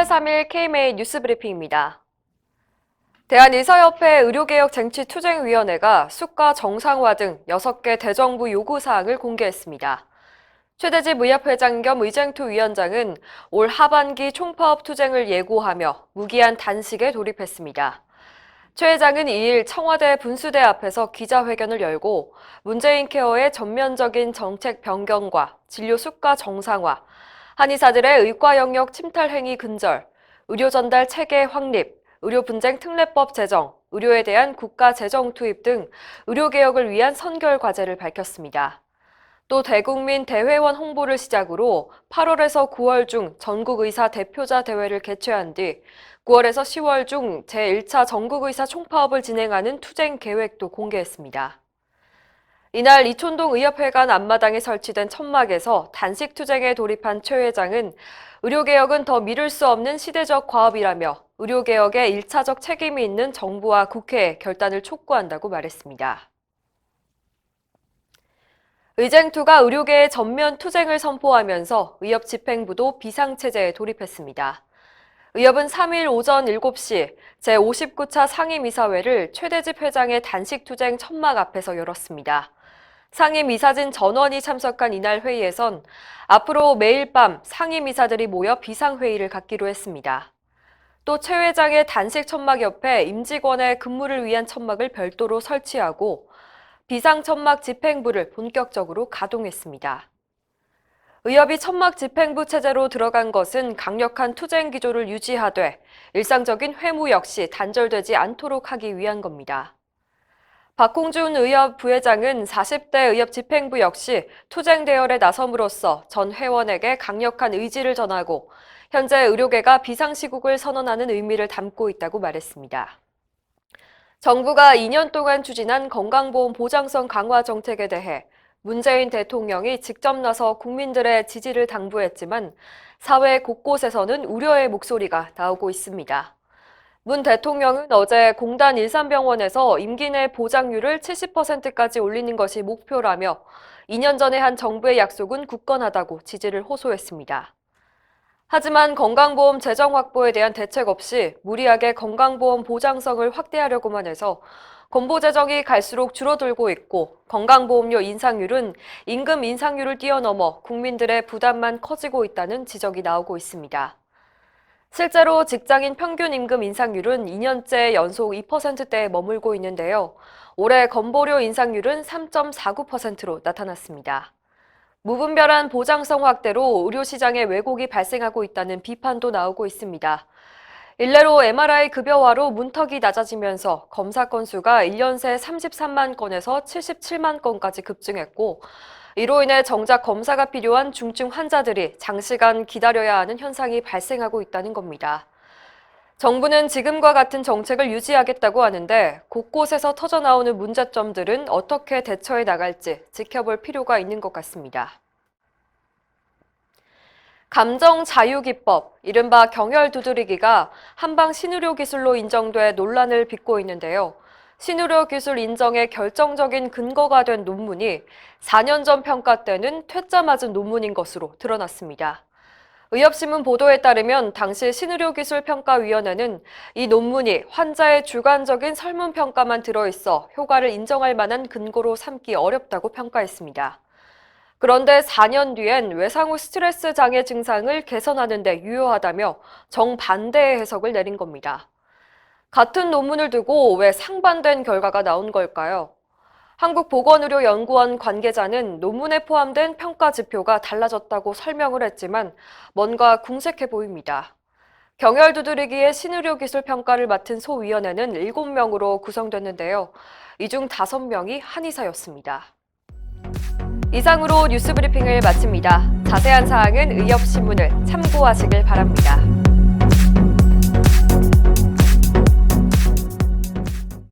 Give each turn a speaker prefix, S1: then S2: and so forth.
S1: 10월 3일 KMA 뉴스브리핑입니다. 대한의사협회 의료개혁쟁취투쟁위원회가 수가 정상화 등 6개 대정부 요구사항을 공개했습니다. 최대집 의협회장 겸 의쟁투 위원장은 올 하반기 총파업 투쟁을 예고하며 무기한 단식에 돌입했습니다. 최 회장은 2일 청와대 분수대 앞에서 기자회견을 열고 문재인 케어의 전면적인 정책 변경과 진료 수가 정상화, 한의사들의 의과 영역 침탈 행위 근절, 의료 전달 체계 확립, 의료 분쟁 특례법 제정, 의료에 대한 국가 재정 투입 등 의료 개혁을 위한 선결 과제를 밝혔습니다. 또 대국민 대회원 홍보를 시작으로 8월에서 9월 중 전국의사 대표자 대회를 개최한 뒤 9월에서 10월 중 제1차 전국의사 총파업을 진행하는 투쟁 계획도 공개했습니다. 이날 이촌동 의협회관 앞마당에 설치된 천막에서 단식 투쟁에 돌입한 최 회장은 의료개혁은 더 미룰 수 없는 시대적 과업이라며 의료개혁에 1차적 책임이 있는 정부와 국회에 결단을 촉구한다고 말했습니다. 의쟁투가 의료계의 전면 투쟁을 선포하면서 의협 집행부도 비상체제에 돌입했습니다. 의협은 3일 오전 7시 제59차 상임이사회를 최대집 회장의 단식투쟁 천막 앞에서 열었습니다. 상임이사진 전원이 참석한 이날 회의에선 앞으로 매일 밤 상임이사들이 모여 비상회의를 갖기로 했습니다. 또 최 회장의 단식 천막 옆에 임직원의 근무를 위한 천막을 별도로 설치하고 비상천막 집행부를 본격적으로 가동했습니다. 의협이 천막 집행부 체제로 들어간 것은 강력한 투쟁 기조를 유지하되 일상적인 회무 역시 단절되지 않도록 하기 위한 겁니다. 박홍준 의협 부회장은 40대 의협 집행부 역시 투쟁 대열에 나섬으로써 전 회원에게 강력한 의지를 전하고 현재 의료계가 비상시국을 선언하는 의미를 담고 있다고 말했습니다. 정부가 2년 동안 추진한 건강보험 보장성 강화 정책에 대해 문재인 대통령이 직접 나서 국민들의 지지를 당부했지만 사회 곳곳에서는 우려의 목소리가 나오고 있습니다. 문 대통령은 어제 공단 일산병원에서 임기 내 보장률을 70%까지 올리는 것이 목표라며 2년 전에 한 정부의 약속은 굳건하다고 지지를 호소했습니다. 하지만 건강보험 재정 확보에 대한 대책 없이 무리하게 건강보험 보장성을 확대하려고만 해서 건보 재정이 갈수록 줄어들고 있고 건강보험료 인상률은 임금 인상률을 뛰어넘어 국민들의 부담만 커지고 있다는 지적이 나오고 있습니다. 실제로 직장인 평균 임금 인상률은 2년째 연속 2%대에 머물고 있는데요. 올해 건보료 인상률은 3.49%로 나타났습니다. 무분별한 보장성 확대로 의료시장에 왜곡이 발생하고 있다는 비판도 나오고 있습니다. 일례로 MRI 급여화로 문턱이 낮아지면서 검사 건수가 1년 새 33만 건에서 77만 건까지 급증했고 이로 인해 정작 검사가 필요한 중증 환자들이 장시간 기다려야 하는 현상이 발생하고 있다는 겁니다. 정부는 지금과 같은 정책을 유지하겠다고 하는데 곳곳에서 터져나오는 문제점들은 어떻게 대처해 나갈지 지켜볼 필요가 있는 것 같습니다. 감정자유기법, 이른바 경혈 두드리기가 한방 신의료 기술로 인정돼 논란을 빚고 있는데요. 신의료 기술 인정의 결정적인 근거가 된 논문이 4년 전 평가 때는 퇴짜 맞은 논문인 것으로 드러났습니다. 의협신문 보도에 따르면 당시 신의료기술평가위원회는 이 논문이 환자의 주관적인 설문평가만 들어있어 효과를 인정할 만한 근거로 삼기 어렵다고 평가했습니다. 그런데 4년 뒤엔 외상 후 스트레스 장애 증상을 개선하는 데 유효하다며 정반대의 해석을 내린 겁니다. 같은 논문을 두고 왜 상반된 결과가 나온 걸까요? 한국보건의료연구원 관계자는 논문에 포함된 평가 지표가 달라졌다고 설명을 했지만 뭔가 궁색해 보입니다. 경혈 두드리기의 신의료 기술 평가를 맡은 소위원회는 7명으로 구성됐는데요. 이 중 5명이 한의사였습니다. 이상으로 뉴스브리핑을 마칩니다. 자세한 사항은 의협신문을 참고하시길 바랍니다.